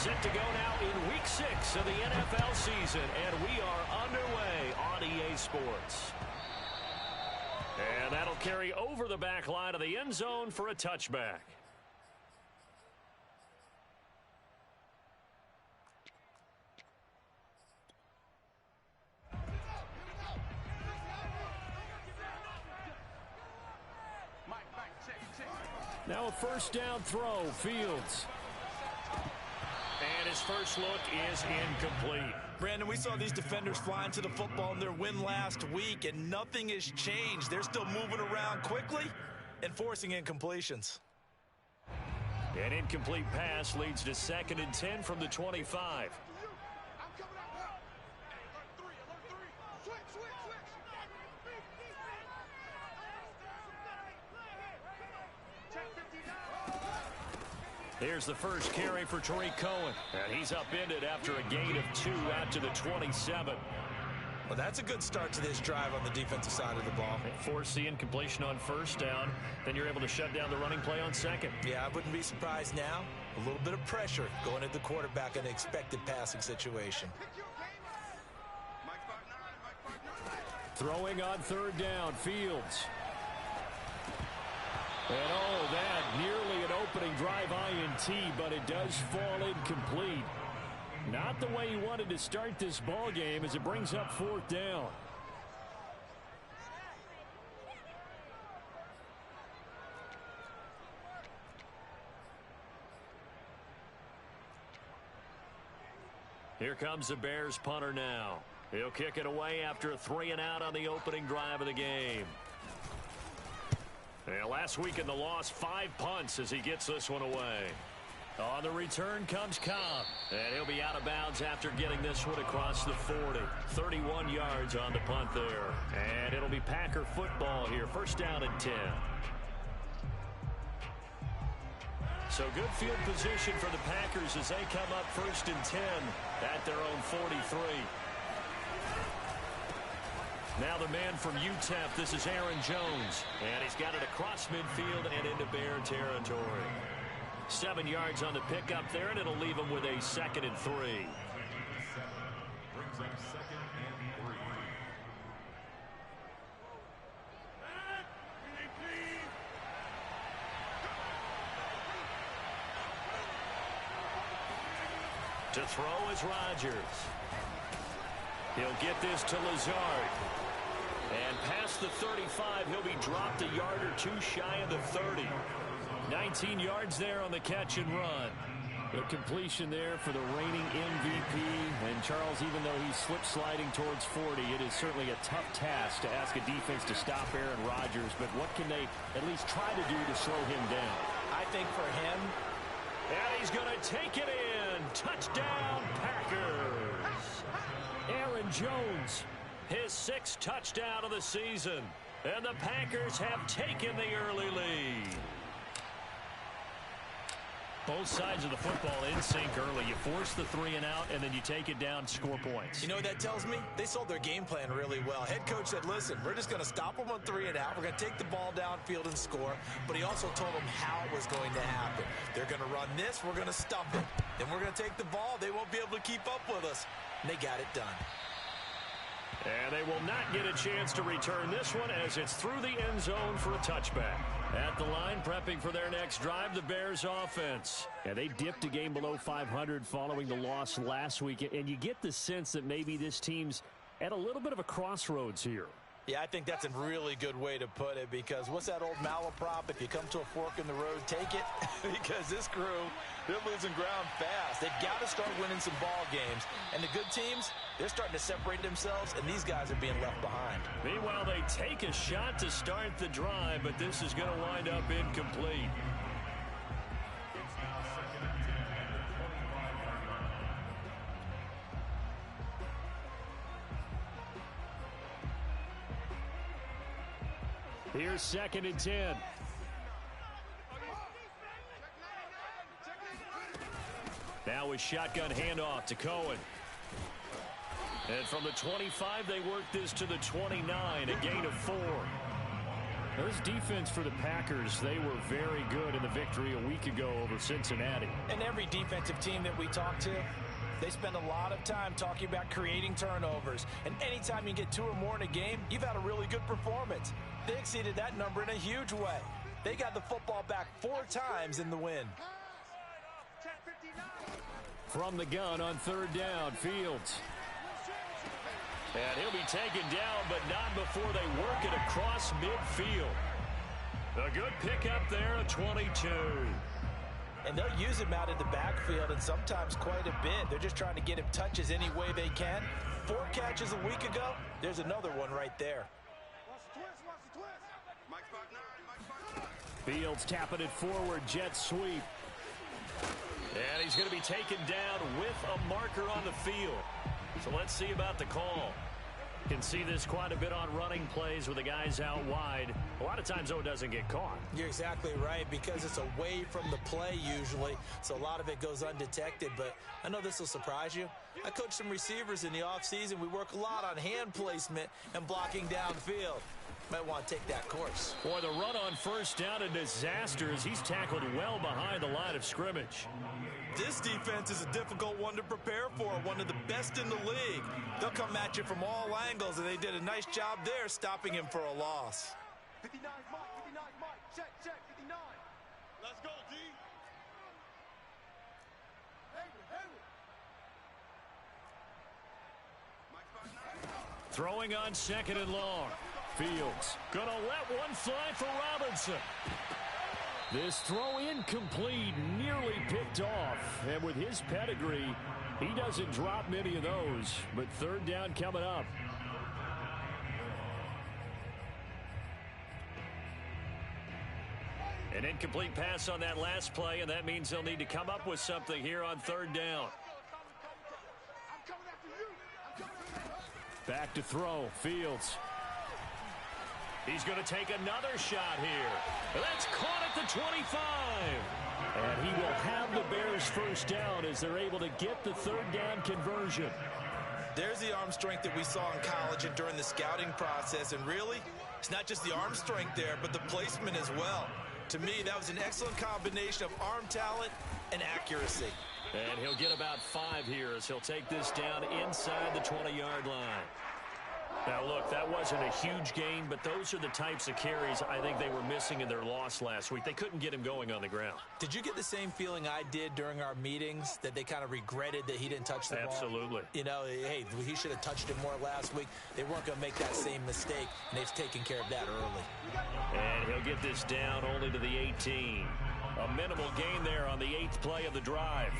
Set to go now in Week 6 of the NFL season, and we are underway on EA Sports. And that'll carry over the back line of the end zone for a touchback. Now a first down throw, Fields. And his first look is incomplete. Brandon, we saw these defenders flying to the football in their win last week, and nothing has changed. They're still moving around quickly and forcing incompletions. An incomplete pass leads to 2nd and 10 from the 25. Here's the first carry for Tariq Cohen. And he's upended after a gain of 2 out to the 27. Well, that's a good start to this drive on the defensive side of the ball. Force the incompletion on first down. Then you're able to shut down the running play on second. Yeah, I wouldn't be surprised now. A little bit of pressure going at the quarterback in an expected passing situation. Throwing on 3rd down, Fields. And oh, that nearly an opening drive INT, but it does fall incomplete. Not the way he wanted to start this ball game as it brings up 4th down. Here comes the Bears punter now. He'll kick it away after a 3-and-out on the opening drive of the game. Last week in the loss, 5 punts as he gets this one away. On the return comes Cobb, and he'll be out of bounds after getting this one across the 40. 31 yards on the punt there. And it'll be Packer football here. First down and 10. So good field position for the Packers as they come up 1st and 10 at their own 43. Now the man from UTEP, this is Aaron Jones. And he's got it across midfield and into Bear territory. 7 yards on the pickup there, and it'll leave him with a 2nd and 3. Brings up 2nd and 3. To throw is Rodgers. He'll get this to Lazard. And past the 35, he'll be dropped a yard or 2 shy of the 30. 19 yards there on the catch and run. The completion there for the reigning MVP. And Charles, even though he's slip-sliding towards 40, it is certainly a tough task to ask a defense to stop Aaron Rodgers. But what can they at least try to do to slow him down? I think for him, and he's going to take it in. Touchdown, Packers. Aaron Jones, his 6th touchdown of the season. And the Packers have taken the early lead. Both sides of the football in sync early. You force the 3-and-out, and then you take it down, score points. You know what that tells me? They sold their game plan really well. Head coach said, listen, we're just going to stop them on 3-and-out. We're going to take the ball downfield and score. But he also told them how it was going to happen. They're going to run this. We're going to stump it. Then we're going to take the ball. They won't be able to keep up with us. And they got it done. And they will not get a chance to return this one as it's through the end zone for a touchback. At the line, prepping for their next drive, the Bears offense. Yeah, they dipped a game below 500 following the loss last week. And you get the sense that maybe this team's at a little bit of a crossroads here. Yeah, I think that's a really good way to put it, because what's that old malaprop? If you come to a fork in the road, take it. Because this crew, they're losing ground fast. They've got to start winning some ball games. And the good teams, they're starting to separate themselves, and these guys are being left behind. Meanwhile, they take a shot to start the drive, but this is going to wind up incomplete. Here's 2nd and 10. Now a shotgun handoff to Cohen. And from the 25, they work this to the 29, a gain of 4. Now, this defense for the Packers, they were very good in the victory a week ago over Cincinnati. And every defensive team that we talk to, they spend a lot of time talking about creating turnovers. And anytime you get 2 or more in a game, you've had a really good performance. They exceeded that number in a huge way. They got the football back 4 times in the win. From the gun on 3rd down, Fields. And he'll be taken down, but not before they work it across midfield. A good pickup there, a 22. And they'll use him out in the backfield, and sometimes quite a bit. They're just trying to get him touches any way they can. 4 catches a week ago. There's another one right there. Fields tapping it forward, jet sweep. And he's going to be taken down with a marker on the field. So let's see about the call. Can see this quite a bit on running plays with the guys out wide. A lot of times, though, it doesn't get caught. You're exactly right, because it's away from the play usually, so a lot of it goes undetected. But I know this will surprise you. I coach some receivers in the offseason. We work a lot on hand placement and blocking downfield. Might want to take that course. Boy, the run on 1st down, a disaster as he's tackled well behind the line of scrimmage. This defense is a difficult one to prepare for, one of the best in the league. They'll come at you from all angles, and they did a nice job there stopping him for a loss. 59 Mike, 59 Mike, check, 59. Let's go, D. Throwing on 2nd and long. Fields gonna let one fly for Robinson. This throw incomplete, nearly picked off. And with his pedigree, he doesn't drop many of those. But 3rd down coming up. An incomplete pass on that last play, and that means they'll need to come up with something here on 3rd down. Back to throw, Fields. He's going to take another shot here. That's caught at the 25. And he will have the Bears 1st down as they're able to get the 3rd down conversion. There's the arm strength that we saw in college and during the scouting process. And really, it's not just the arm strength there, but the placement as well. To me, that was an excellent combination of arm talent and accuracy. And he'll get about 5 here as he'll take this down inside the 20-yard line. Now, look, that wasn't a huge gain, but those are the types of carries I think they were missing in their loss last week. They couldn't get him going on the ground. Did you get the same feeling I did during our meetings, that they kind of regretted that he didn't touch the ball? Absolutely. You know, hey, he should have touched it more last week. They weren't going to make that same mistake, and they've taken care of that early. And he'll get this down only to the 18. A minimal gain there on the 8th play of the drive.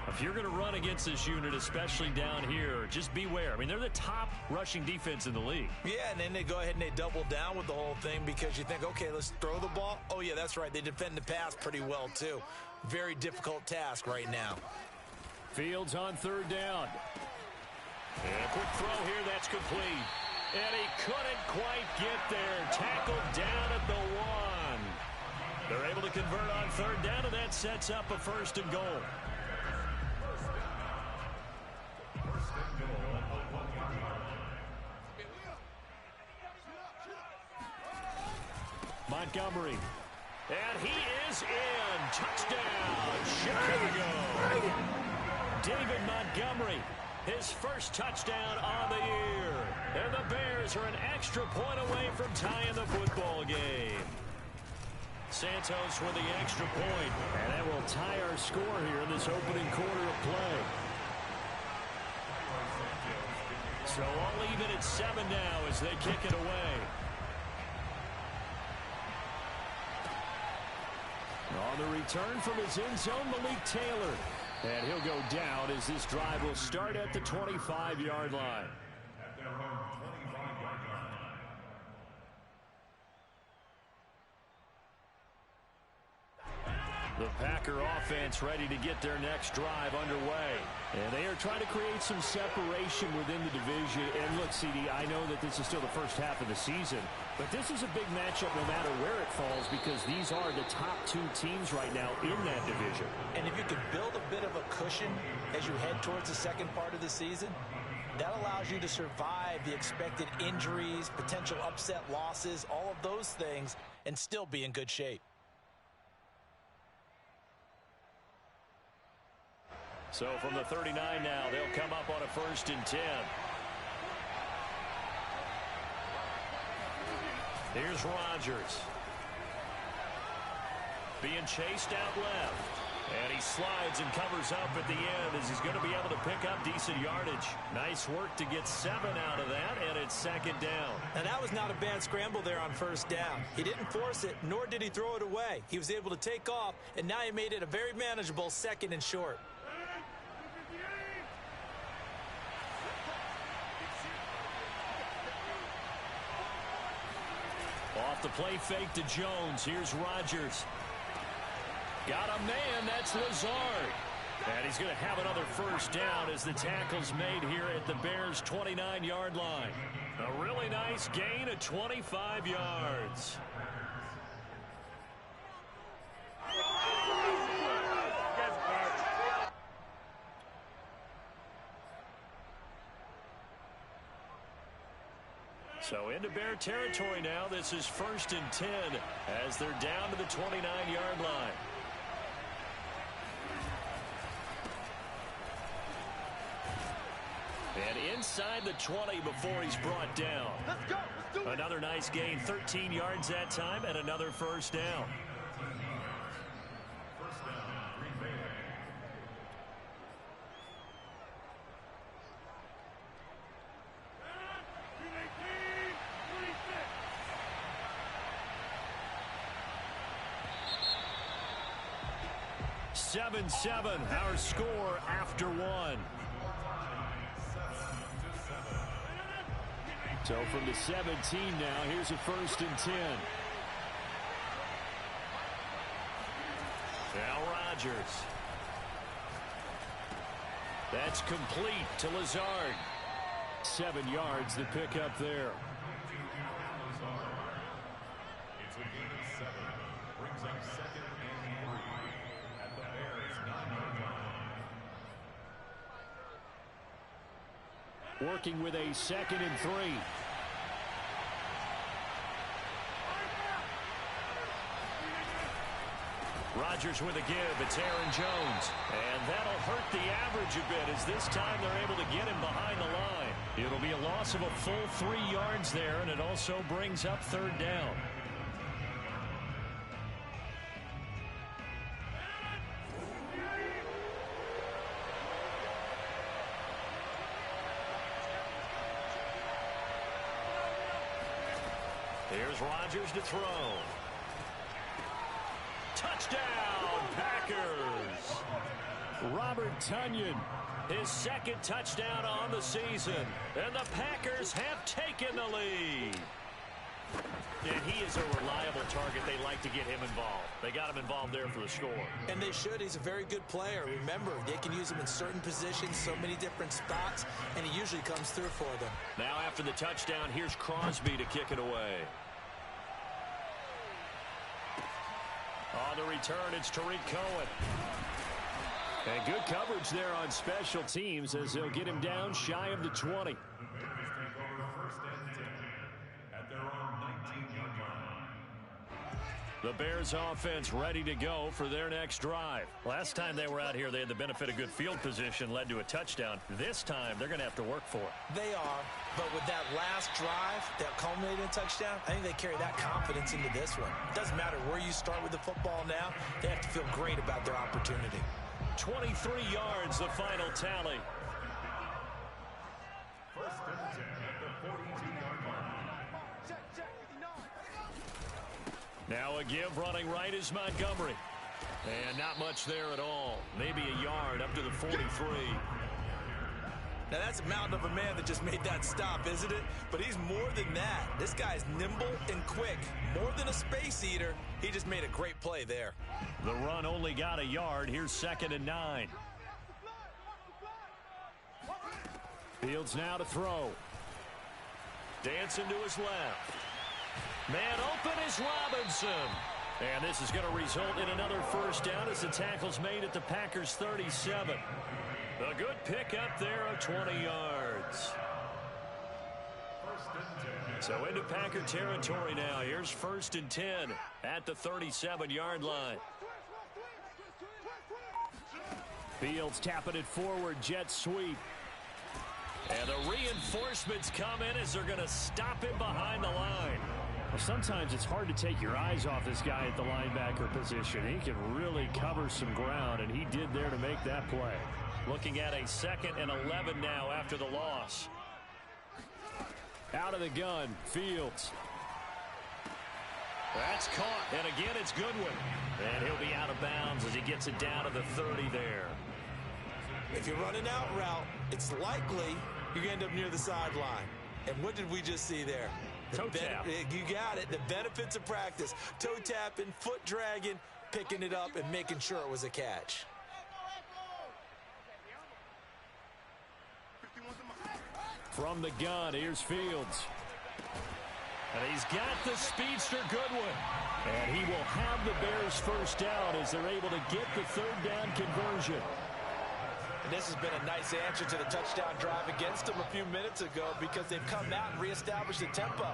If you're going to run against this unit, especially down here, just beware. I mean, they're the top rushing defense in the league. Yeah, and then they go ahead and they double down with the whole thing because you think, okay, let's throw the ball. Oh, yeah, that's right. They defend the pass pretty well, too. Very difficult task right now. Fields on 3rd down. And a quick throw here, that's complete. And he couldn't quite get there. Tackled down at the 1. They're able to convert on 3rd down, and that sets up a 1st and goal. Montgomery. And he is in. Touchdown, Chicago. David Montgomery, his 1st touchdown on the year. And the Bears are an extra point away from tying the football game. Santos with the extra point. And that will tie our score here in this opening quarter of play. So all even at 7 now as they kick it away. On the return from his end zone, Malik Taylor. And he'll go down as this drive will start at the 25-yard line. The Packer offense ready to get their next drive underway. And they are trying to create some separation within the division. And look, CD, I know that this is still the first half of the season, but this is a big matchup no matter where it falls because these are the top 2 teams right now in that division. And if you can build a bit of a cushion as you head towards the second part of the season, that allows you to survive the expected injuries, potential upset losses, all of all those things and still be in good shape. So from the 39 now, they'll come up on a 1st and 10. Here's Rodgers. Being chased out left. And he slides and covers up at the end as he's going to be able to pick up decent yardage. Nice work to get 7 out of that, and it's 2nd down. Now, that was not a bad scramble there on 1st down. He didn't force it, nor did he throw it away. He was able to take off, and now he made it a very manageable 2nd and short. Off the play fake to Jones. Here's Rodgers. Got a man. That's Lazard. And he's going to have another 1st down as the tackle's made here at the Bears' 29-yard line. A really nice gain of 25 yards. So into Bear territory now. This is 1st and 10 as they're down to the 29-yard line. And inside the 20 before he's brought down. Let's go. Let's do it. Another nice gain, 13 yards that time, and another 1st down. Green Bay. 7-7, our score after 1. So from the 17 now, here's a 1st and 10. Now Rodgers. That's complete to Lazard. 7 yards the pick up there. It's a gain of 7. Brings up 2nd and 3 at the Bears' 9-yard line. Working with a 2nd and 3. Rodgers with a give. It's Aaron Jones. And that'll hurt the average a bit as this time they're able to get him behind the line. It'll be a loss of a full 3 yards there, and it also brings up 3rd down. Here's Rodgers to throw. Touchdown, Packers! Robert Tonyan, his 2nd touchdown on the season. And the Packers have taken the lead. And he is a reliable target. They like to get him involved. They got him involved there for the score. And they should. He's a very good player. Remember, they can use him in certain positions, so many different spots, and he usually comes through for them. Now after the touchdown, here's Crosby to kick it away. On the return, it's Tariq Cohen. And good coverage there on special teams as they'll get him down shy of the 20. The Bears take over 1st and 10 at their own 19-yard line. The Bears offense ready to go for their next drive. Last time they were out here, they had the benefit of good field position, led to a touchdown. This time, they're going to have to work for it. They are, but with that last drive that culminated in a touchdown, I think they carry that confidence into this one. It doesn't matter where you start with the football now. They have to feel great about their opportunity. 23 yards, the final tally. 1st and 10 at the 42-yard line. Check, check, 59. Now a give running right is Montgomery. And not much there at all. Maybe a yard up to the 43. Now, that's a mountain of a man that just made that stop, isn't it? But he's more than that. This guy's nimble and quick. More than a space eater, he just made a great play there. The run only got a yard. Here's 2nd and 9. Fields now to throw. Dancing to his left. Man open is Robinson. And this is going to result in another 1st down as the tackle's made at the Packers' 37. A good pickup there of 20 yards. 1st and 10 So into Packer territory now. Here's 1st and 10 at the 37-yard line. Fields tapping it forward, jet sweep. And the reinforcements come in as they're going to stop him behind the line. Well, sometimes it's hard to take your eyes off this guy at the linebacker position. He can really cover some ground, and he did there to make that play. Looking at a 2nd and 11 now after the loss. Out of the gun, Fields. That's caught, and again it's Goodwin. And he'll be out of bounds as he gets it down to the 30 there. If you're running out route, it's likely you're going to end up near the sideline. And what did we just see there? Toe tap. You got it. The benefits of practice. Toe tapping, foot dragging, picking it up, and making sure it was a catch. From the gun, here's Fields. And he's got the speedster Goodwin. And he will have the Bears first down as they're able to get the 3rd down conversion. And this has been a nice answer to the touchdown drive against them a few minutes ago because they've come out and reestablished the tempo.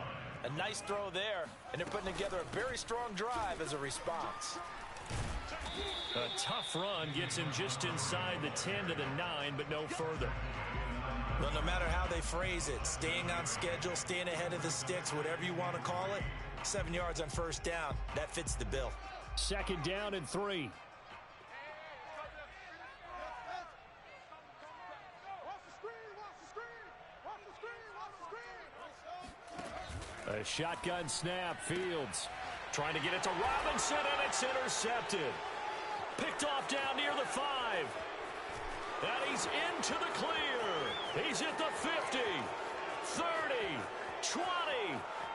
A nice throw there, and they're putting together a very strong drive as a response. A tough run gets him just inside the 10 to the 9, but no further. Well, no matter how they phrase it, staying on schedule, staying ahead of the sticks, whatever you want to call it, 7 yards on 1st down, that fits the bill. 2nd down and 3. A shotgun snap, Fields. Trying to get it to Robinson, and it's intercepted. Picked off down near the 5. And he's into the clear. He's at the 50, 30, 20,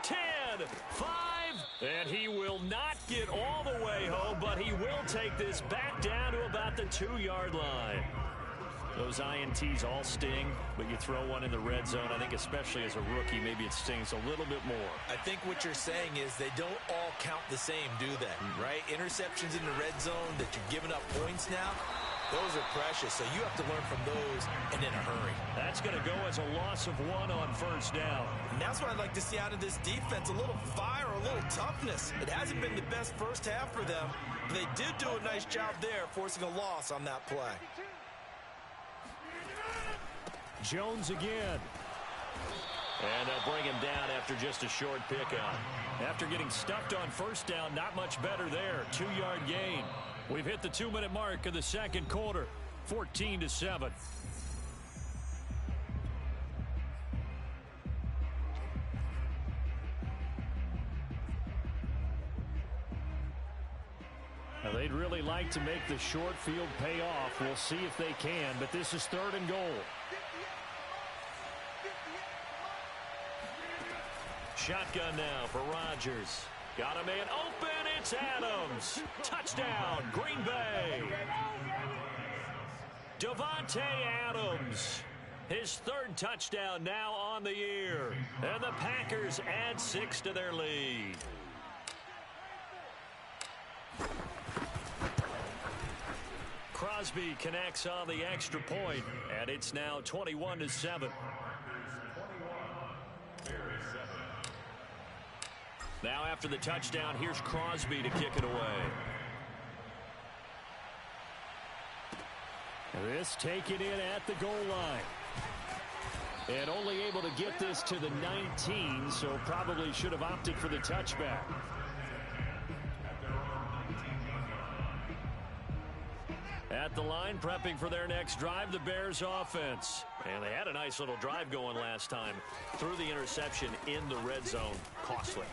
10, 5. And he will not get all the way home, but he will take this back down to about the 2-yard line. Those INTs all sting, but you throw one in the red zone, I think especially as a rookie, maybe it stings a little bit more. I think what you're saying is they don't all count the same, do they? Right? Interceptions in the red zone that you're giving up points now, those are precious, so you have to learn from those and in a hurry. That's going to go as a loss of 1 on 1st down. And that's what I'd like to see out of this defense, a little fire, a little toughness. It hasn't been the best first half for them, but they did do a nice job there, forcing a loss on that play. Jones again. And they'll bring him down after just a short pickup. After getting stuffed on 1st down, not much better there. 2-yard gain. We've hit the 2-minute mark of the 2nd quarter. 14-7. Now they'd really like to make the short field pay off. We'll see if they can, but this is 3rd and goal. Shotgun now for Rodgers. Got a man open. It's Adams. Touchdown, Green Bay. Davante Adams. His 3rd touchdown now on the year. And the Packers add 6 to their lead. Crosby connects on the extra point, and it's now 21-7. Now after the touchdown, here's Crosby to kick it away. This taken in at the goal line. And only able to get this to the 19, so probably should have opted for the touchback. At the line, prepping for their next drive, the Bears offense. And they had a nice little drive going last time. Threw the interception in the red zone. Costly.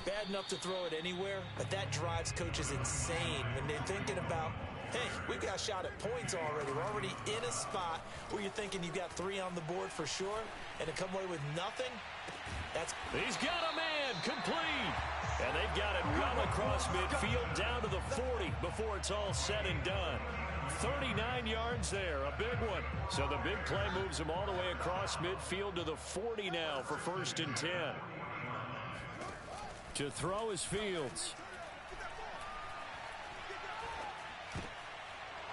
Bad enough to throw it anywhere, but that drives coaches insane when they're thinking about, hey, we've got a shot at points already. We're already in a spot where you're thinking you've got 3 on the board for sure, and to come away with nothing, that's... He's got a man complete. And they've got it well across midfield down to the 40 before it's all said and done. 39 yards there, a big one. So the big play moves him all the way across midfield to the 40 now for 1st and 10. To throw is Fields.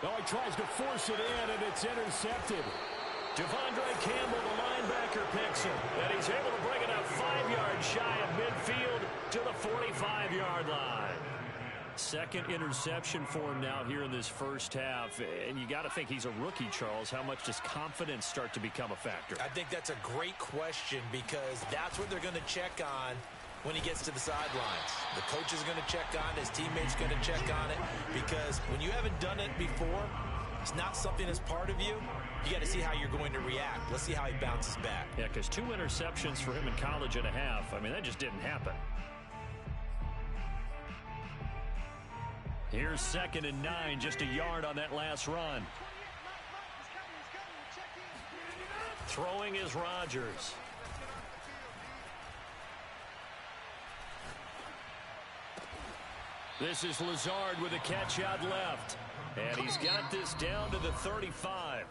Oh, he tries to force it in, and it's intercepted. Devondre Campbell, the linebacker, picks him. And he's able to bring it up 5 yards shy of midfield to the 45-yard line. Second interception for him now here in this first half. And you got to think he's a rookie, Charles. How much does confidence start to become a factor? I think that's a great question because that's what they're going to check on when he gets to the sidelines. The coach is going to check on it. His teammates going to check on it because when you haven't done it before, it's not something that's part of you. You got to see how you're going to react. Let's see how he bounces back. Yeah, because 2 interceptions for him in college and a half. I mean, that just didn't happen. Here's 2nd and 9, just a yard on that last run. Throwing is Rodgers. This is Lazard with a catch out left. And he's got this down to the 35.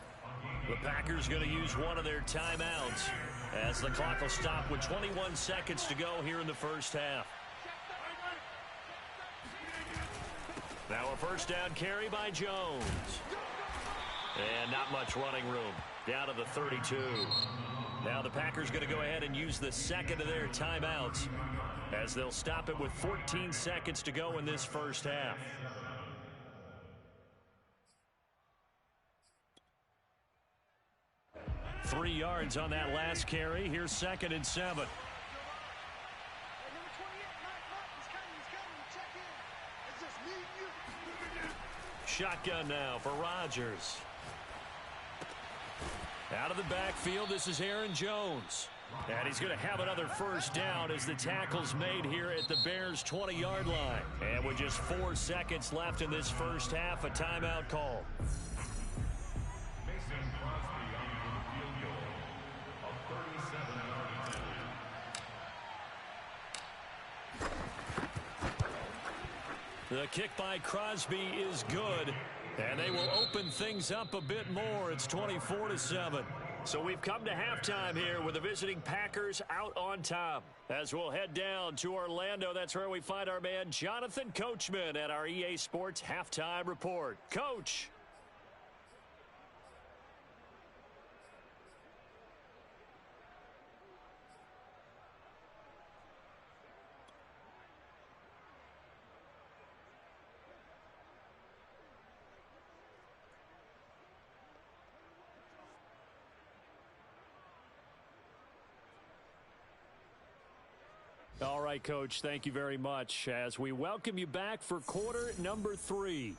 The Packers going to use one of their timeouts as the clock will stop with 21 seconds to go here in the first half. Now a first down carry by Jones. And not much running room. Down to the 32. Now the Packers going to go ahead and use the second of their timeouts as they'll stop it with 14 seconds to go in this first half. Three yards on that last carry. Here's 2nd and 7. Shotgun now for Rodgers. Out of the backfield, this is Aaron Jones. And he's going to have another first down as the tackle's made here at the Bears' 20-yard line. And with just 4 seconds left in this first half, a timeout call. Mason Crosby on for the field goal of 37-yard attempt. The kick by Crosby is good, and they will open things up a bit more. It's 24-7. So we've come to halftime here with the visiting Packers out on top. As we'll head down to Orlando, that's where we find our man Jonathan Coachman at our EA Sports Halftime Report. Coach. All right, Coach, thank you very much as we welcome you back for quarter number 3.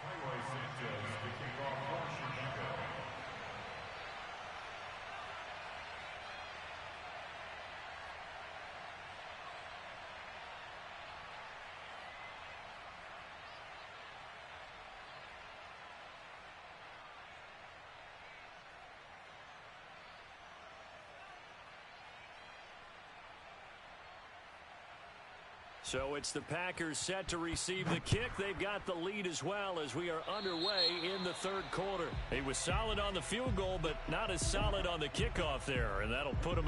Leroy Sanchez to kick off for Chicago. So it's the Packers set to receive the kick. They've got the lead as well as we are underway in the third quarter. He was solid on the field goal, but not as solid on the kickoff there, and that'll put him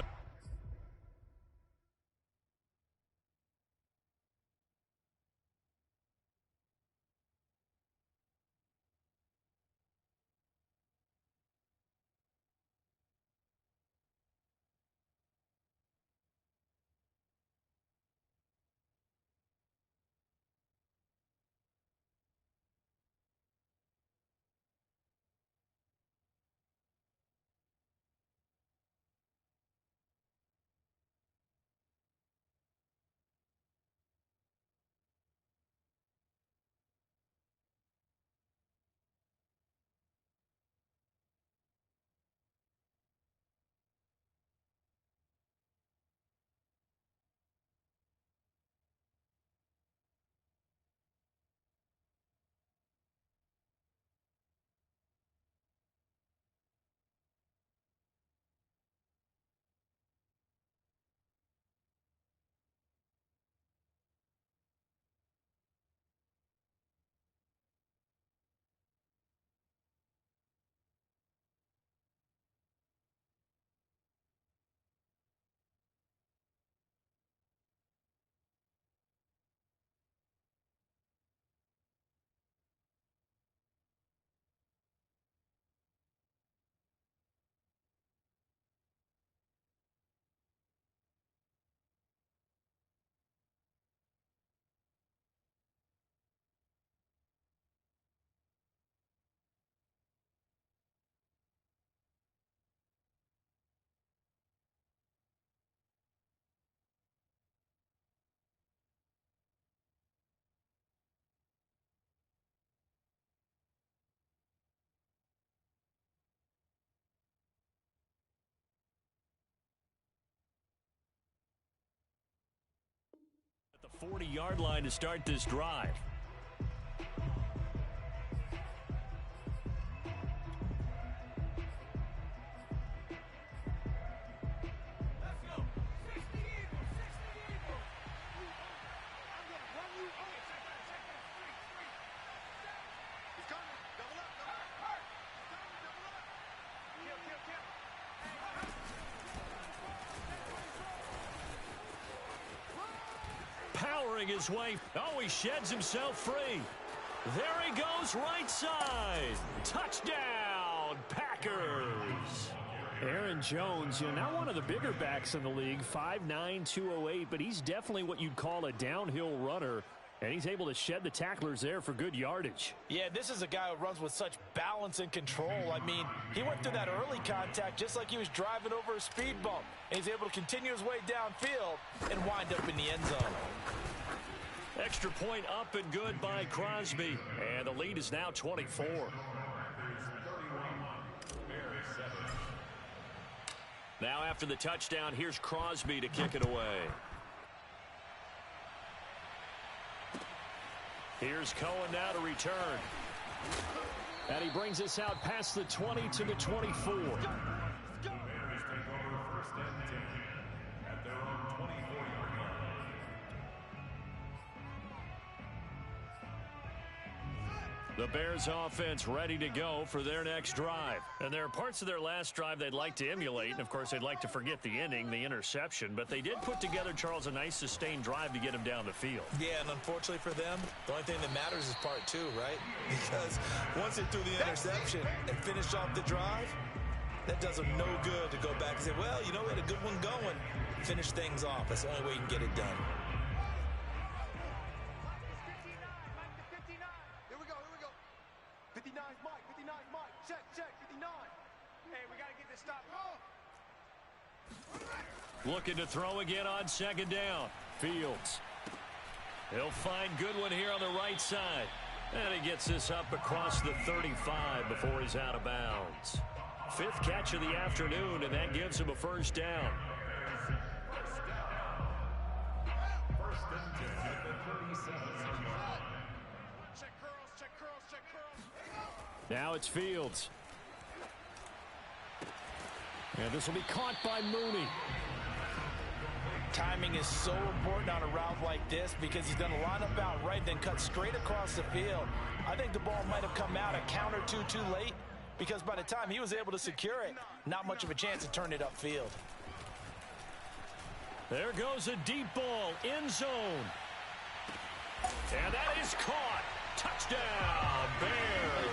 40-yard line to start this drive. Powering his way. Oh, he sheds himself free. There he goes, right side. Touchdown, Packers. Aaron Jones, not one of the bigger backs in the league, 5'9", 208, but he's definitely what you'd call a downhill runner, and he's able to shed the tacklers there for good yardage. Yeah, this is a guy who runs with such balance and control. I mean, he went through that early contact just like he was driving over a speed bump, and he's able to continue his way downfield and wind up in the end zone. Extra point up and good by Crosby, and the lead is now 24. Now after the touchdown, here's Crosby to kick it away. Here's Cohen now to return. And he brings us out past the 20 to the 24. The Bears offense ready to go for their next drive. And there are parts of their last drive they'd like to emulate. And, of course, they'd like to forget the inning, the interception. But they did put together, Charles, a nice sustained drive to get him down the field. Yeah, and unfortunately for them, the only thing that matters is part two, right? Because once they threw the interception and finished off the drive, that does them no good to go back and say, well, we had a good one going. Finish things off. That's the only way you can get it done. Looking to throw again on second down. Fields. He'll find Goodwin here on the right side. And he gets this up across the 35 before he's out of bounds. Fifth catch of the afternoon, and that gives him a first down. Now it's Fields. And this will be caught by Mooney. Timing is so important on a route like this because he's going to line up out right, then cut straight across the field. I think the ball might have come out a count or two too late because by the time he was able to secure it, not much of a chance to turn it upfield. There goes a deep ball, end zone. And that is caught. Touchdown, Bears.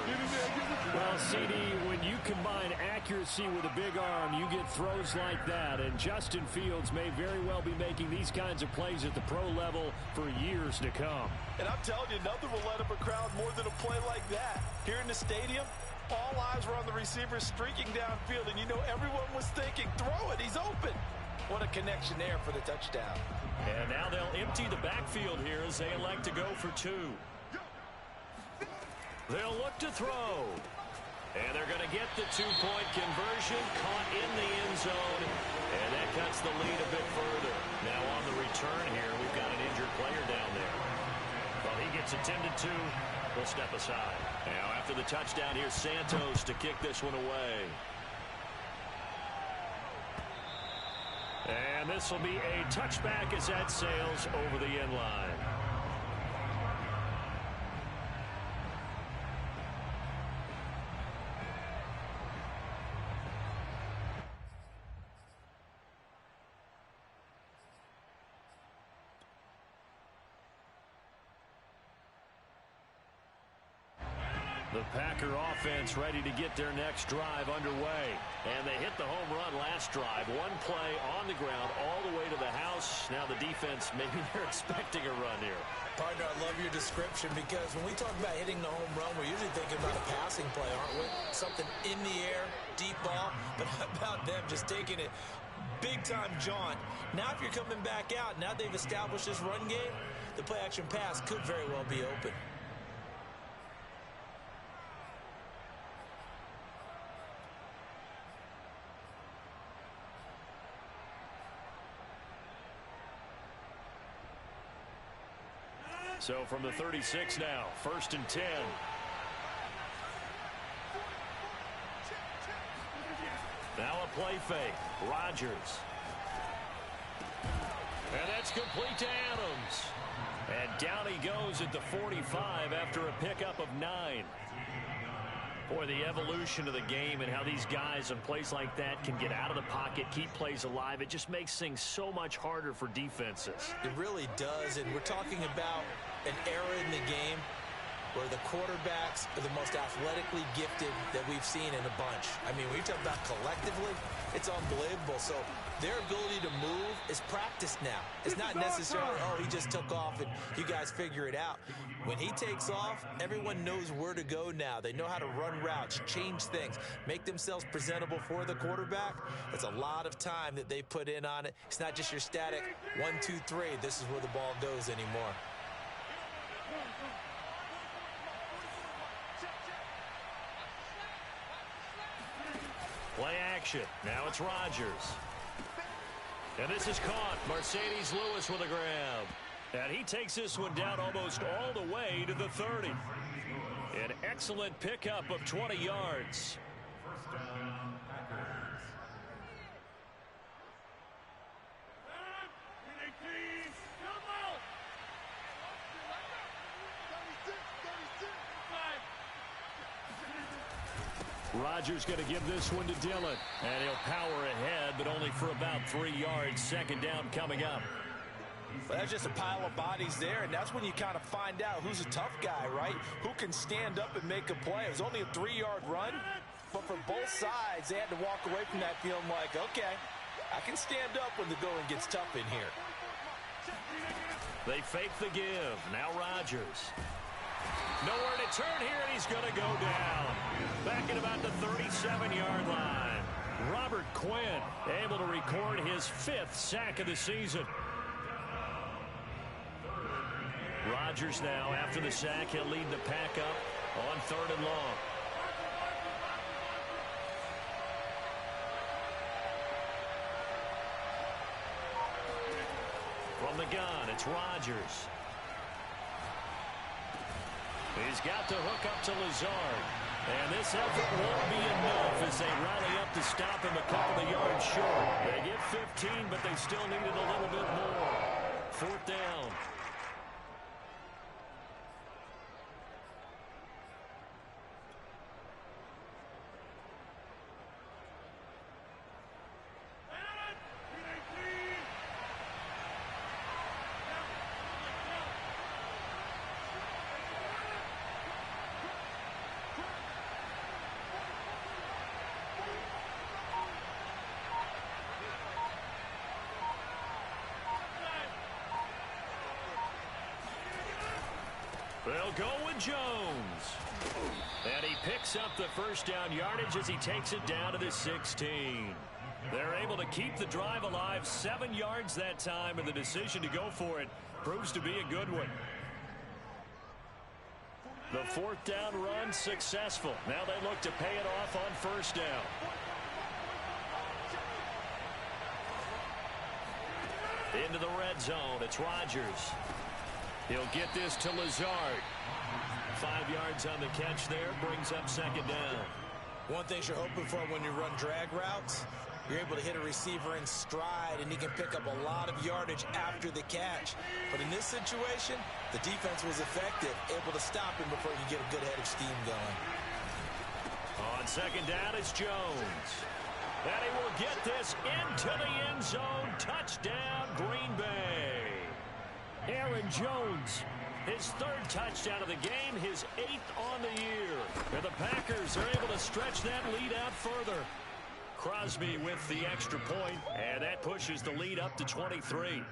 Well, CD, when you combine accuracy with a big arm, you get throws like that. And Justin Fields may very well be making these kinds of plays at the pro level for years to come. And I'm telling you, nothing will let up a crowd more than a play like that. Here in the stadium, all eyes were on the receiver streaking downfield, and everyone was thinking, throw it, he's open. What a connection there for the touchdown. And now they'll empty the backfield here as they elect to go for two. They'll look to throw. And they're going to get the two-point conversion, caught in the end zone, and that cuts the lead a bit further. Now on the return here, we've got an injured player down there. Well, he gets attended to. We'll step aside. Now after the touchdown, here's Santos to kick this one away. And this will be a touchback as that sails over the end line. The Packer offense ready to get their next drive underway. And they hit the home run last drive. One play on the ground all the way to the house. Now the defense, maybe they're expecting a run here. Partner, I love your description because when we talk about hitting the home run, we're usually thinking about a passing play, aren't we? Something in the air, deep ball. But how about them just taking it big-time jaunt? Now if you're coming back out, now they've established this run game, the play-action pass could very well be open. So from the 36 now, 1st and 10. Now a play fake. Rodgers. And that's complete to Adams. And down he goes at the 45 after a pickup of 9. Boy, the evolution of the game and how these guys in plays like that can get out of the pocket, keep plays alive, it just makes things so much harder for defenses. It really does, and we're talking about an era in the game where the quarterbacks are the most athletically gifted that we've seen in a bunch. I mean, when you talk about collectively, it's unbelievable. So their ability to move is practiced now. It's not necessarily, oh, he just took off and you guys figure it out. When he takes off, everyone knows where to go now. They know how to run routes, change things, make themselves presentable for the quarterback. That's a lot of time that they put in on it. It's not just your static 1, 2, 3. This is where the ball goes anymore. Play action. Now it's Rodgers. And this is caught. Mercedes Lewis with a grab. And he takes this one down almost all the way to the 30. An excellent pickup of 20 yards. First down, Packers. Rodgers going to give this one to Dillon. And he'll power ahead, but only for about 3 yards. 2nd down coming up. Well, that's just a pile of bodies there, and that's when you kind of find out who's a tough guy, right? Who can stand up and make a play. It was only a 3-yard run, but for both sides, they had to walk away from that feeling like, okay, I can stand up when the going gets tough in here. They fake the give. Now Rodgers. Nowhere to turn here, and he's going to go down. Back at about the 37-yard line. Robert Quinn able to record his 5th sack of the season. Rodgers now, after the sack, he'll lead the pack up on 3rd and long. From the gun, it's Rodgers. He's got the hook up to Lazard. And this effort won't be enough as they rally up to stop him a couple of yards short. They get 15, but they still needed a little bit more. 4th down. They'll go with Jones. And he picks up the 1st down yardage as he takes it down to the 16. They're able to keep the drive alive, 7 yards that time, and the decision to go for it proves to be a good one. The 4th down run successful. Now they look to pay it off on 1st down. Into the red zone. It's Rodgers. He'll get this to Lazard. 5 yards on the catch there. Brings up 2nd down. One thing you're hoping for when you run drag routes, you're able to hit a receiver in stride, and he can pick up a lot of yardage after the catch. But in this situation, the defense was effective, able to stop him before he could get a good head of steam going. On 2nd down, it's Jones. And he will get this into the end zone. Touchdown, Green Bay. Aaron Jones, his 3rd touchdown of the game, his 8th on the year. And the Packers are able to stretch that lead out further. Crosby with the extra point, and that pushes the lead up to 23.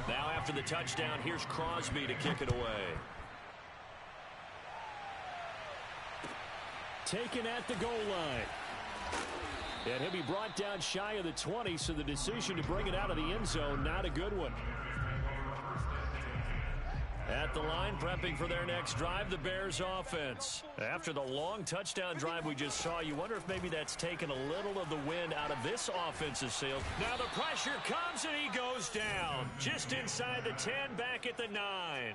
Now after the touchdown, here's Crosby to kick it away. Taken at the goal line. And he'll be brought down shy of the 20, so the decision to bring it out of the end zone, not a good one. At the line, prepping for their next drive, the Bears offense. After the long touchdown drive we just saw, you wonder if maybe that's taken a little of the wind out of this offensive sail. Now the pressure comes and he goes down. Just inside the 10, back at the 9.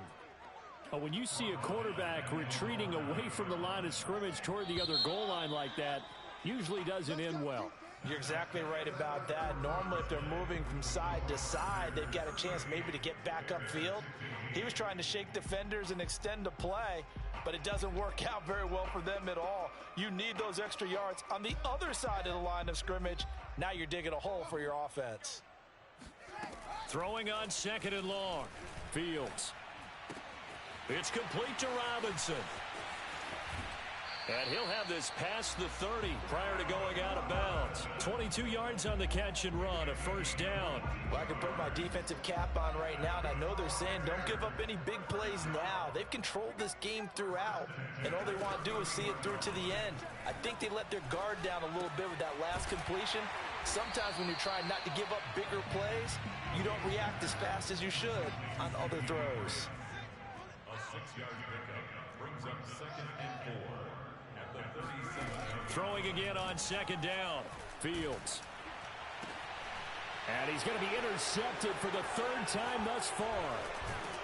When you see a quarterback retreating away from the line of scrimmage toward the other goal line like that, usually doesn't end well. You're exactly right about that. Normally, if they're moving from side to side, they've got a chance maybe to get back upfield. He was trying to shake defenders and extend the play, but it doesn't work out very well for them at all. You need those extra yards on the other side of the line of scrimmage. Now you're digging a hole for your offense. Throwing on 2nd and long. Fields. It's complete to Robinson. And he'll have this past the 30 prior to going out of bounds. 22 yards on the catch and run, a first down. Well, I can put my defensive cap on right now, and I know they're saying don't give up any big plays now. They've controlled this game throughout, and all they want to do is see it through to the end. I think they let their guard down a little bit with that last completion. Sometimes when you're trying not to give up bigger plays, you don't react as fast as you should on other throws. A 6-yard pickup brings up 2nd and 4 at the 37. Throwing again on 2nd down. Fields. And he's going to be intercepted for the 3rd time thus far.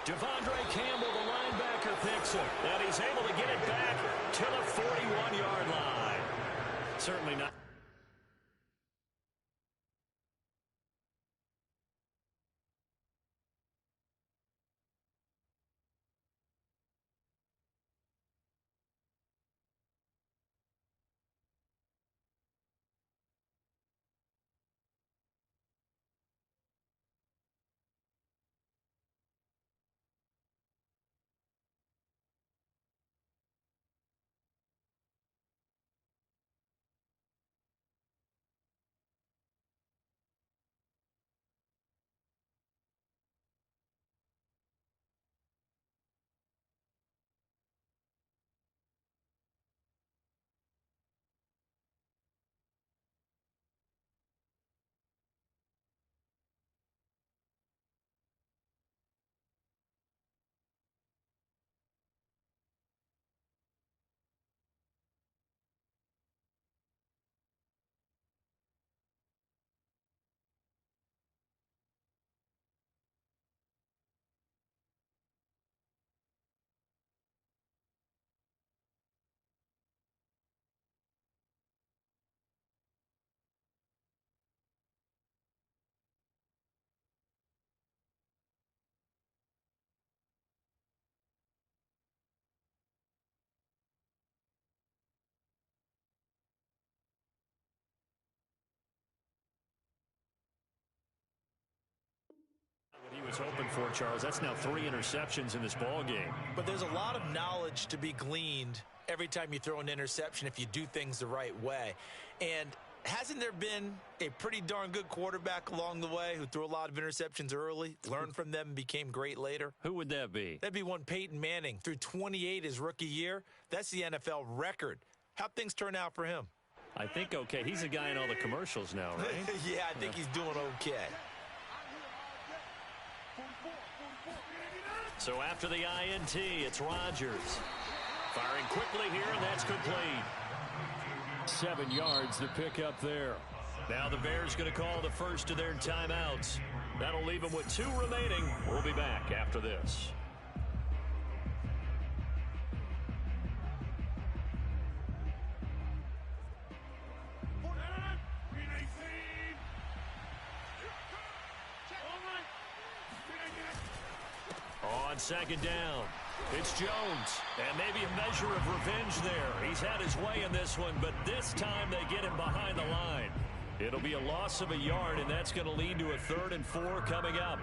Devondre Campbell, the linebacker, picks him. And he's able to get it back to the 41-yard line. Certainly not. What he was hoping for, Charles, that's now 3 interceptions in this ball game. But there's a lot of knowledge to be gleaned every time you throw an interception if you do things the right way. And hasn't there been a pretty darn good quarterback along the way who threw a lot of interceptions early, learned from them, and became great later? Who would that be? That'd be one Peyton Manning. Threw 28 his rookie year. That's the NFL record. How'd things turn out for him? I think okay. He's a guy in all the commercials now, right? Yeah, I think he's doing okay. So after the INT, it's Rodgers. Firing quickly here, and that's complete. 7 yards to pick up there. Now the Bears going to call the first of their timeouts. That'll leave them with 2 remaining. We'll be back after this. On 2nd down, it's Jones, and maybe a measure of revenge there. He's had his way in this one, but this time they get him behind the line. It'll be a loss of a yard, and that's going to lead to a 3rd and 4 coming up.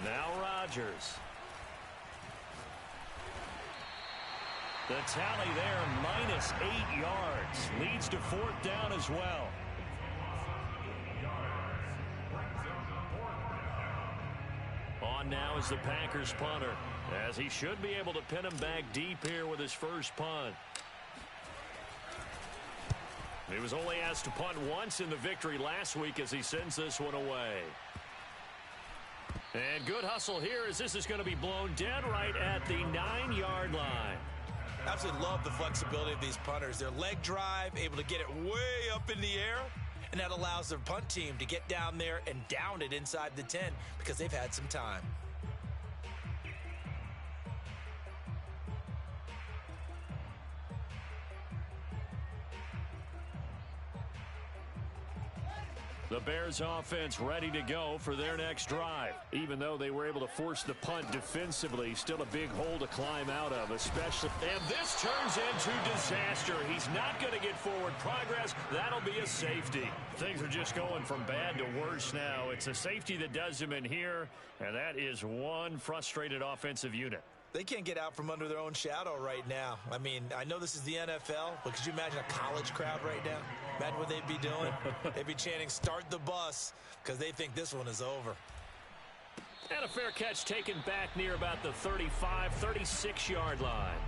Now Rodgers. The tally there, -8 yards. Leads to 4th down as well. on now as the Packers punter, as he should be able to pin him back deep here with his first punt. He was only asked to punt once in the victory last week as he sends this one away. And good hustle here as this is going to be blown dead right at the 9-yard line. Absolutely love the flexibility of these punters. Their leg drive, able to get it way up in the air, and that allows their punt team to get down there and down it inside the 10 because they've had some time. The Bears offense ready to go for their next drive. Even though they were able to force the punt defensively, still a big hole to climb out of, especially. And this turns into disaster. He's not going to get forward progress. That'll be a safety. Things are just going from bad to worse now. It's a safety that does him in here, and that is one frustrated offensive unit. They can't get out from under their own shadow right now. I mean, I know this is the NFL, but could you imagine a college crowd right now? Imagine what they'd be doing. They'd be chanting, "Start the bus," because they think this one is over. And a fair catch taken back near about the 35, 36-yard line.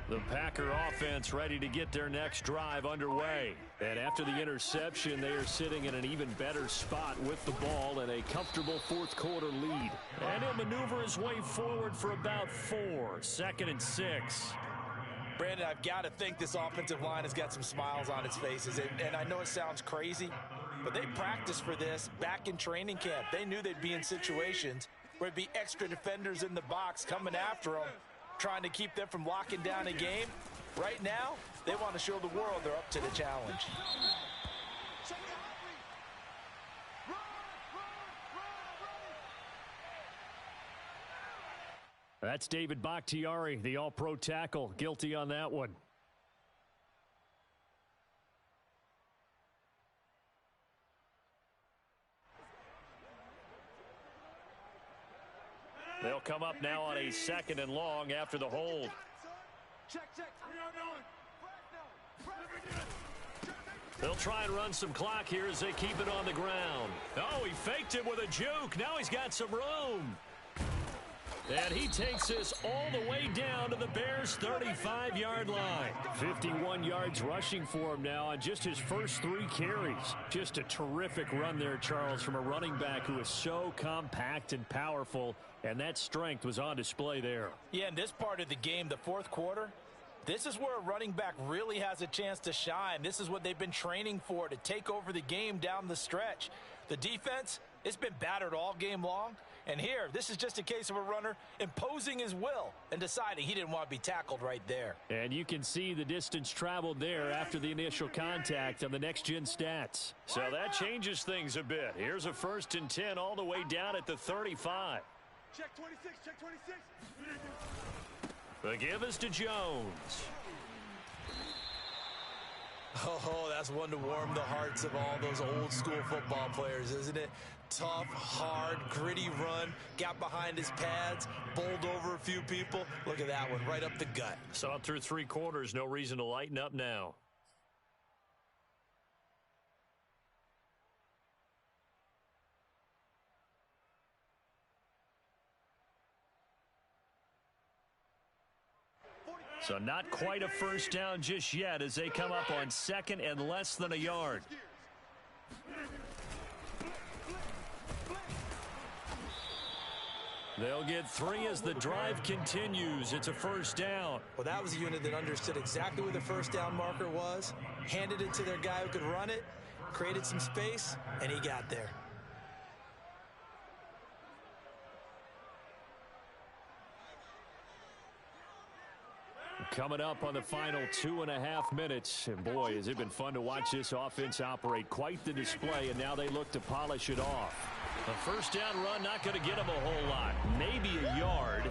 The Packer offense ready to get their next drive underway. And after the interception, they are sitting in an even better spot with the ball and a comfortable fourth-quarter lead. And he'll maneuver his way forward for about 4, 2nd and 6. Brandon, I've got to think this offensive line has got some smiles on its faces. And I know it sounds crazy, but they practiced for this back in training camp. They knew they'd be in situations where there'd be extra defenders in the box coming after them, trying to keep them from locking down a game. Right now, they want to show the world they're up to the challenge. That's David Bakhtiari, the all-pro tackle, guilty on that one. They'll come up now on a 2nd and long after the hold. They'll try and run some clock here as they keep it on the ground. Oh, he faked it with a juke. Now he's got some room. And he takes this all the way down to the Bears' 35-yard line. 51 yards rushing for him now on just his first 3 carries. Just a terrific run there, Charles, from a running back who is so compact and powerful, and that strength was on display there. Yeah, in this part of the game, the fourth quarter, this is where a running back really has a chance to shine. This is what they've been training for, to take over the game down the stretch. The defense, it's been battered all game long. And here, this is just a case of a runner imposing his will and deciding he didn't want to be tackled right there. And you can see the distance traveled there after the initial contact on the next-gen stats. So that changes things a bit. Here's a 1st and 10 all the way down at the 35. Check 26, check 26. The give is to Jones. Oh, that's one to warm the hearts of all those old-school football players, isn't it? Tough, hard, gritty run, got behind his pads, bowled over a few people. Look at that one, right up the gut. Saw it through 3 quarters, no reason to lighten up now. So not quite a first down just yet as they come up on 2nd and less than a yard. They'll get 3 as the drive continues. It's a first down. Well, that was a unit that understood exactly where the first down marker was, handed it to their guy who could run it, created some space, and he got there. Coming up on the final 2.5 minutes. And boy, has it been fun to watch this offense operate. Quite the display, and now they look to polish it off. A first down run, not going to get him a whole lot. Maybe a yard.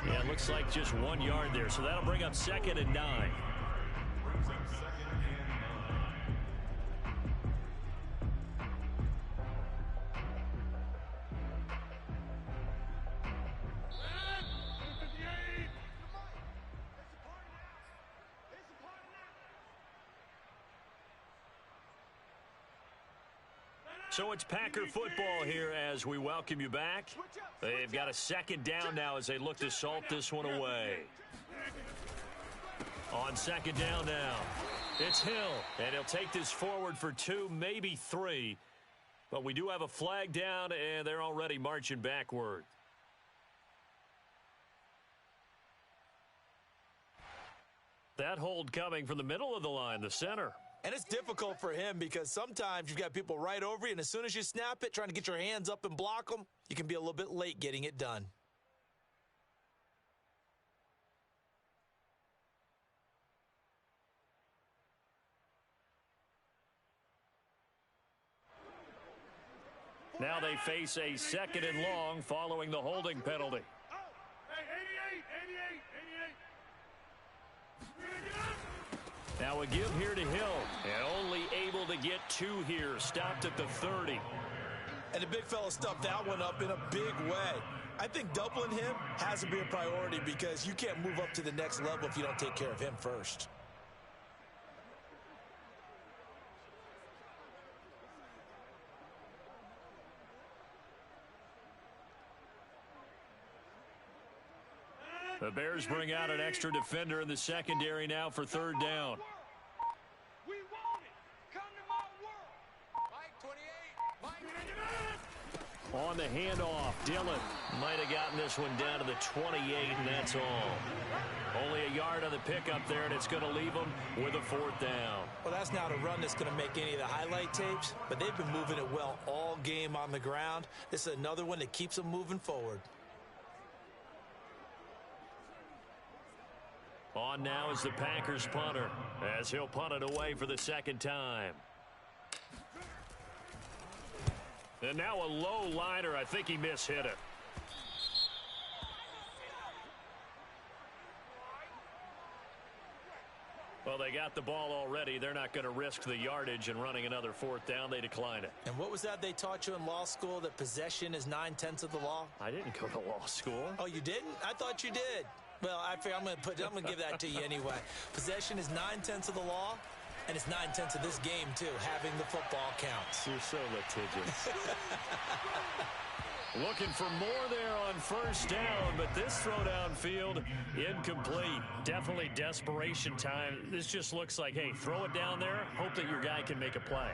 Yeah, it looks like just 1 yard there. So that'll bring up 2nd and 9. Brings up 2nd and 9. So it's Packer football here as we welcome you back. They've got a 2nd down now as they look to salt this one away. On 2nd down now, it's Hill, and he'll take this forward for 2, maybe 3. But we do have a flag down, and they're already marching backward. That hold coming from the middle of the line, the center. And it's difficult for him because sometimes you've got people right over you, and as soon as you snap it, trying to get your hands up and block them, you can be a little bit late getting it done. Now they face a 2nd and long following the holding penalty. Now a give here to Hill, and only able to get 2 here, stopped at the 30. And the big fella stuffed that one up in a big way. I think doubling him has to be a priority because you can't move up to the next level if you don't take care of him first. The Bears bring out an extra defender in the secondary now for 3rd down. We want it. Come to my world. Mike 28. Mike. On the handoff, Dillon might have gotten this one down to the 28, and that's all. Only a yard on the pickup there, and it's going to leave them with a 4th down. Well, that's not a run that's going to make any of the highlight tapes, but they've been moving it well all game on the ground. This is another one that keeps them moving forward. On now is the Packers punter, as he'll punt it away for the 2nd time. And now a low liner. I think he mishit it. Well, they got the ball already. They're not going to risk the yardage and running another 4th down. They decline it. And what was that they taught you in law school, that possession is 9/10 of the law? I didn't go to law school. Oh, you didn't? I thought you did. Well, I'm going to give that to you anyway. Possession is 9/10 of the law, and it's 9/10 of this game too. Having the football counts. You're so litigious. Looking for more there on 1st down, but this throw downfield incomplete. Definitely desperation time. This just looks like, hey, throw it down there, hope that your guy can make a play.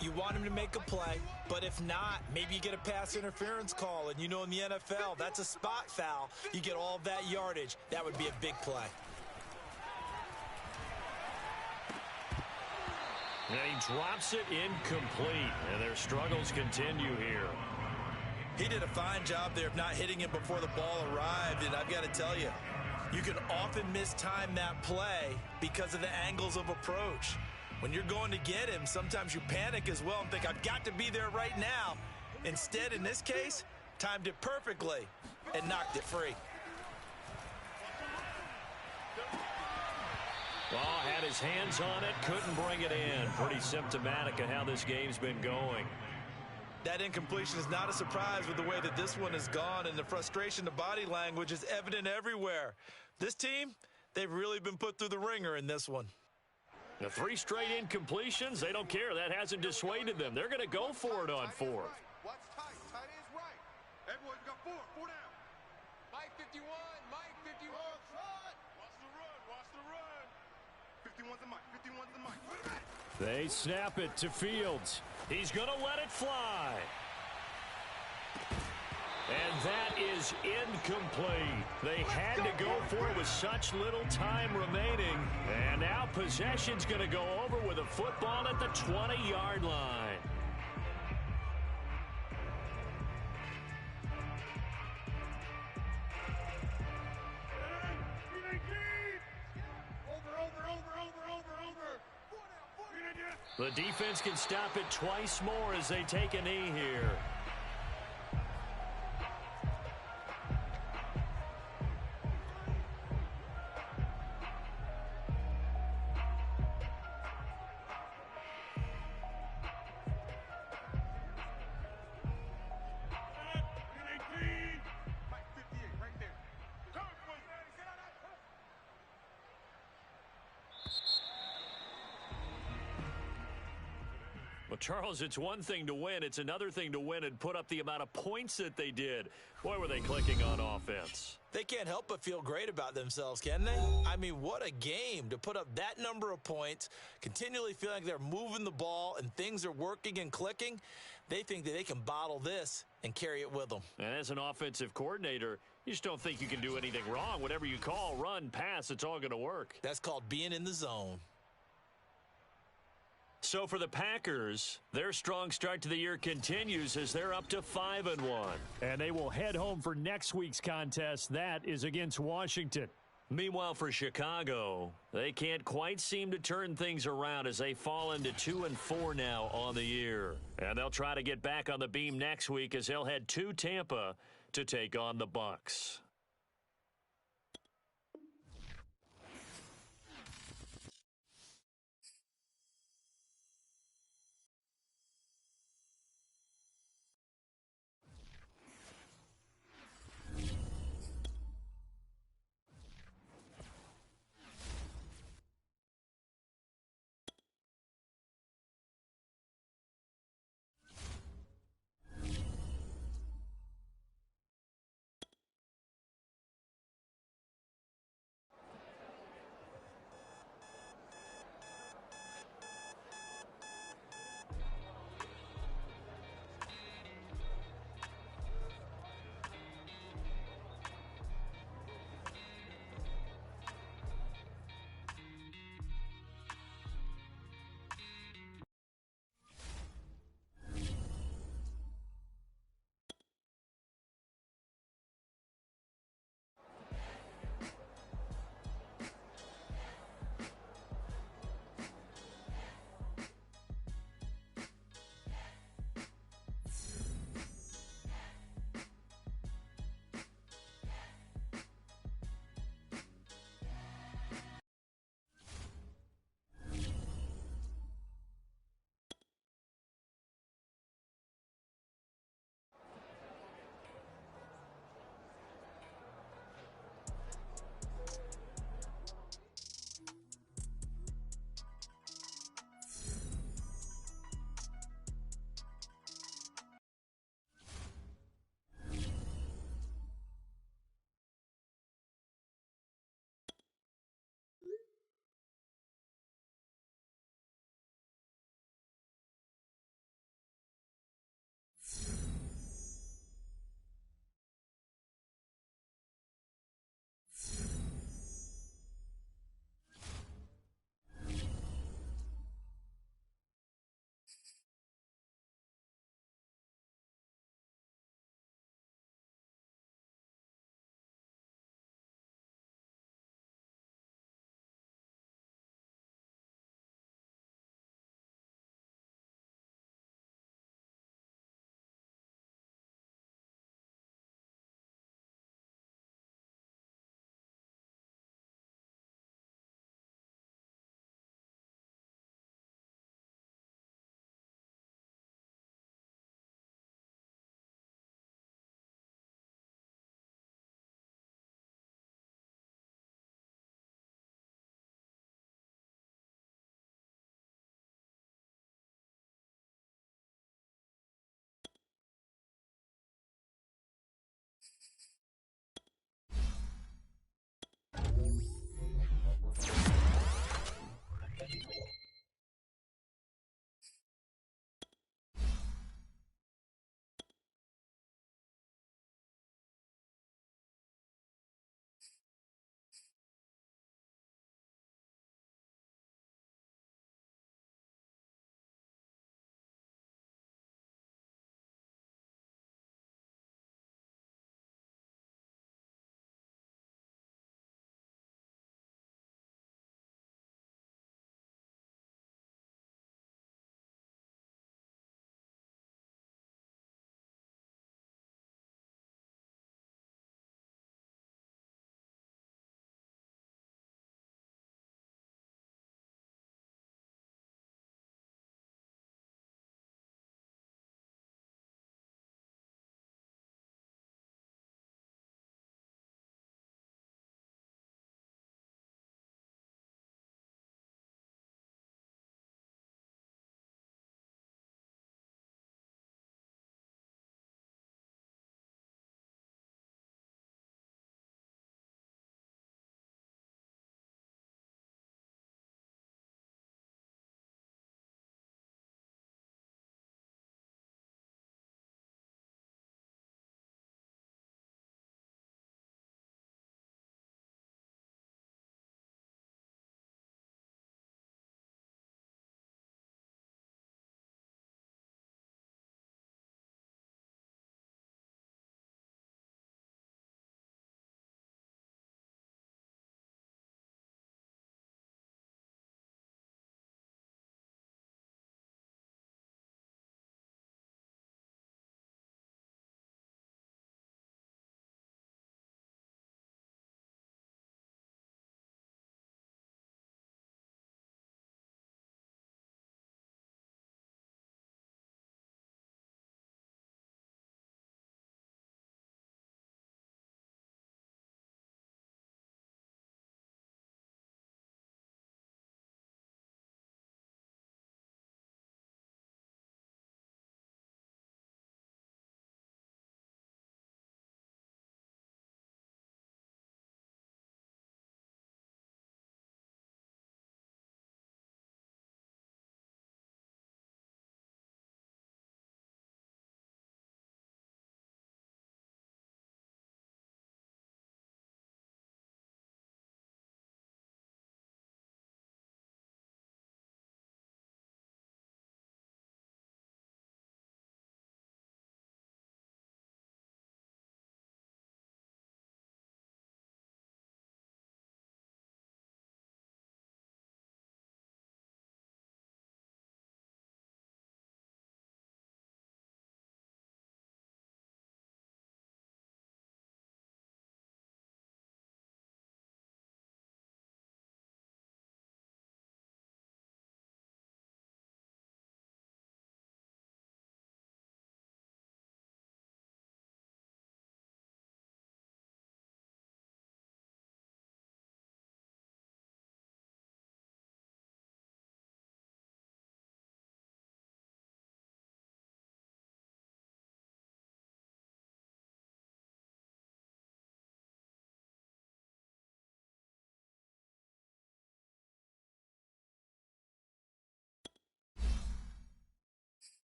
You want him to make a play, but if not, maybe you get a pass interference call, and you know in the NFL, that's a spot foul. You get all of that yardage. That would be a big play. And he drops it incomplete, and their struggles continue here. He did a fine job there of not hitting him before the ball arrived, and I've got to tell you, you can often mistime that play because of the angles of approach. When you're going to get him, sometimes you panic as well and think, I've got to be there right now. Instead, in this case, timed it perfectly and knocked it free. Well, had his hands on it, couldn't bring it in. Pretty symptomatic of how this game's been going. That incompletion is not a surprise with the way that this one has gone, and the frustration, the body language is evident everywhere. This team, they've really been put through the ringer in this one. The 3 straight incompletions, they don't care. That hasn't dissuaded them. They're going to go for it on 4th. Watch tight. Tight ends right. Everyone got 4. 4 down. Mike 51. Mike 51. Watch the run. Watch the run. 51's the Mike. 51's the Mike. They snap it to Fields. He's going to let it fly. And that is incomplete. They had to go for it with such little time remaining. And now possession's going to go over with a football at the 20-yard line. The defense can stop it twice more as they take a knee here. Well, Charles, it's one thing to win. It's another thing to win and put up the amount of points that they did. Boy, were they clicking on offense. They can't help but feel great about themselves, can they? I mean, what a game to put up that number of points, continually feeling like they're moving the ball and things are working and clicking. They think that they can bottle this and carry it with them. And as an offensive coordinator, you just don't think you can do anything wrong. Whatever you call, run, pass, it's all going to work. That's called being in the zone. So for the Packers, their strong start to the year continues as they're up to 5-1. And they will head home for next week's contest. That is against Washington. Meanwhile, for Chicago, they can't quite seem to turn things around as they fall into 2-4 now on the year. And they'll try to get back on the beam next week as they'll head to Tampa to take on the Bucs.